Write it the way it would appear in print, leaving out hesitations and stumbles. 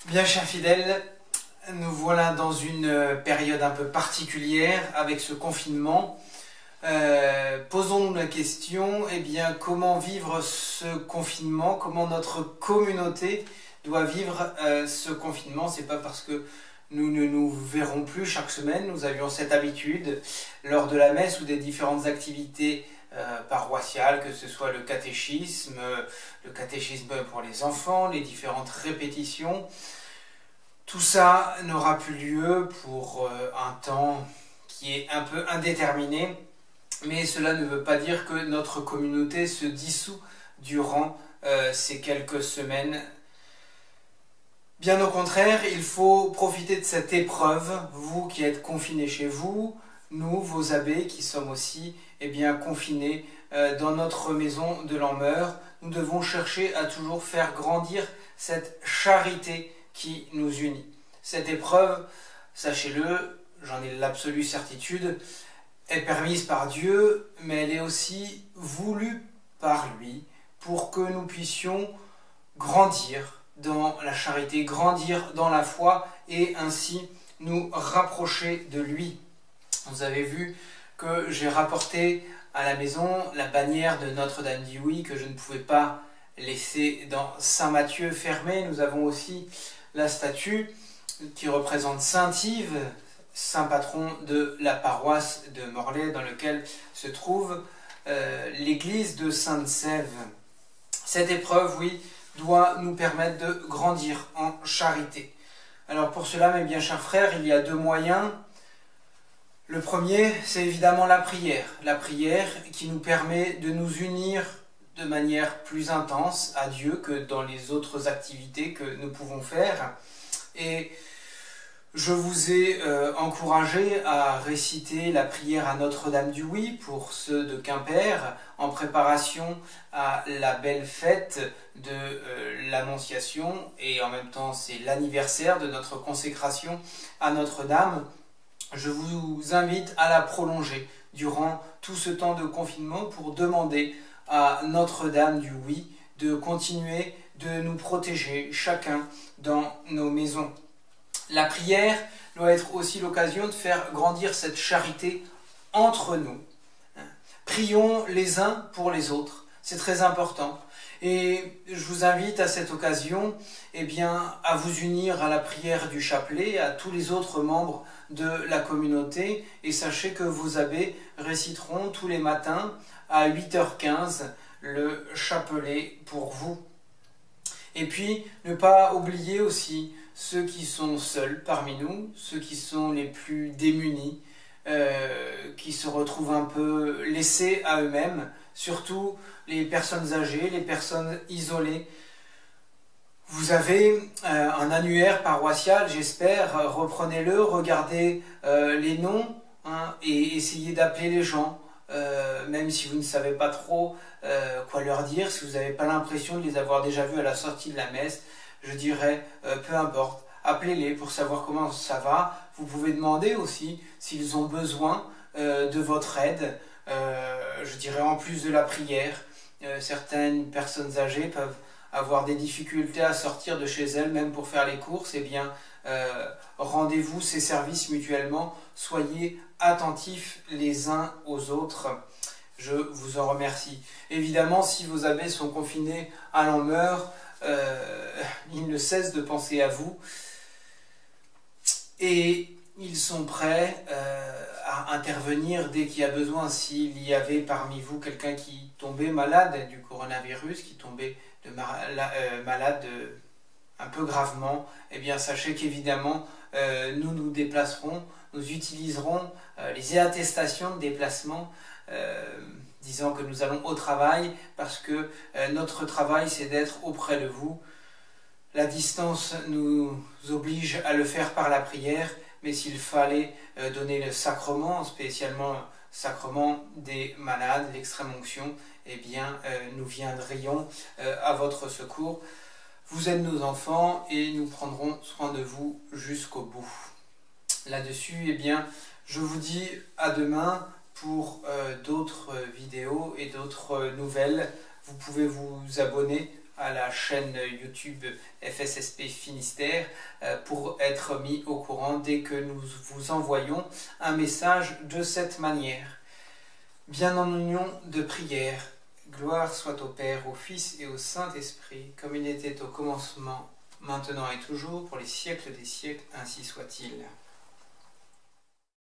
Bien, chers fidèles, nous voilà dans une période un peu particulière avec ce confinement. Posons-nous la question, comment vivre ce confinement, comment notre communauté doit vivre ce confinement. C'est pas parce que nous ne nous verrons plus chaque semaine, nous avions cette habitude lors de la messe ou des différentes activités paroissiales, que ce soit le catéchisme pour les enfants, les différentes répétitions. Tout ça n'aura plus lieu pour un temps qui est un peu indéterminé, mais cela ne veut pas dire que notre communauté se dissout durant ces quelques semaines. Bien au contraire, il faut profiter de cette épreuve, vous qui êtes confinés chez vous, nous, vos abbés, qui sommes aussi confinés dans notre maison de Lanmeur. Nous devons chercher à toujours faire grandir cette charité qui nous unit. Cette épreuve, sachez-le, j'en ai l'absolue certitude, est permise par Dieu, mais elle est aussi voulue par lui pour que nous puissions grandir dans la charité, grandir dans la foi et ainsi nous rapprocher de lui. Vous avez vu que j'ai rapporté à la maison la bannière de Notre-Dame-d'Iouï que je ne pouvais pas laisser dans Saint-Matthieu fermée. Nous avons aussi la statue qui représente Saint-Yves, saint patron de la paroisse de Morlaix, dans lequel se trouve l'église de Sainte-Sève. Cette épreuve, oui, doit nous permettre de grandir en charité. Alors pour cela, mes bien chers frères, il y a deux moyens. Le premier, c'est évidemment la prière. La prière qui nous permet de nous unir de manière plus intense à Dieu que dans les autres activités que nous pouvons faire. Et je vous ai encouragé à réciter la prière à Notre-Dame-du-Oui pour ceux de Quimper, en préparation à la belle fête de l'Annonciation, et en même temps c'est l'anniversaire de notre consécration à Notre-Dame. Je vous invite à la prolonger durant tout ce temps de confinement pour demander à Notre-Dame-du-Oui de continuer de nous protéger chacun dans nos maisons. La prière doit être aussi l'occasion de faire grandir cette charité entre nous. Prions les uns pour les autres, c'est très important. Et je vous invite à cette occasion à vous unir à la prière du chapelet, à tous les autres membres de la communauté. Et sachez que vos abbés réciteront tous les matins à 8h15 le chapelet pour vous. Et puis, ne pas oublier aussi ceux qui sont seuls parmi nous, ceux qui sont les plus démunis, qui se retrouvent un peu laissés à eux-mêmes, surtout les personnes âgées, les personnes isolées. Vous avez un annuaire paroissial, j'espère, reprenez-le, regardez les noms et essayez d'appeler les gens, même si vous ne savez pas trop quoi leur dire, si vous n'avez pas l'impression de les avoir déjà vus à la sortie de la messe, je dirais, peu importe, appelez-les pour savoir comment ça va. Vous pouvez demander aussi s'ils ont besoin de votre aide, je dirais en plus de la prière. Certaines personnes âgées peuvent avoir des difficultés à sortir de chez elles, même pour faire les courses. Rendez-vous ces services mutuellement, soyez attentifs les uns aux autres. Je vous en remercie. Évidemment, si vos abbés sont confinés à Lanmeur, ils ne cessent de penser à vous et ils sont prêts à intervenir dès qu'il y a besoin. S'il y avait parmi vous quelqu'un qui tombait malade du coronavirus, qui tombait malade un peu gravement, sachez qu'évidemment nous nous déplacerons, nous utiliserons les attestations de déplacement disant que nous allons au travail parce que notre travail c'est d'être auprès de vous. La distance nous oblige à le faire par la prière, mais s'il fallait donner le sacrement, spécialement le sacrement des malades, l'extrême-onction, nous viendrions à votre secours. Vous êtes nos enfants et nous prendrons soin de vous jusqu'au bout. Là-dessus, je vous dis à demain pour d'autres vidéos et d'autres nouvelles. Vous pouvez vous abonner à la chaîne YouTube FSSP Finistère pour être mis au courant dès que nous vous envoyons un message de cette manière. Bien en union de prière, gloire soit au Père, au Fils et au Saint-Esprit, comme il était au commencement, maintenant et toujours, pour les siècles des siècles, ainsi soit-il.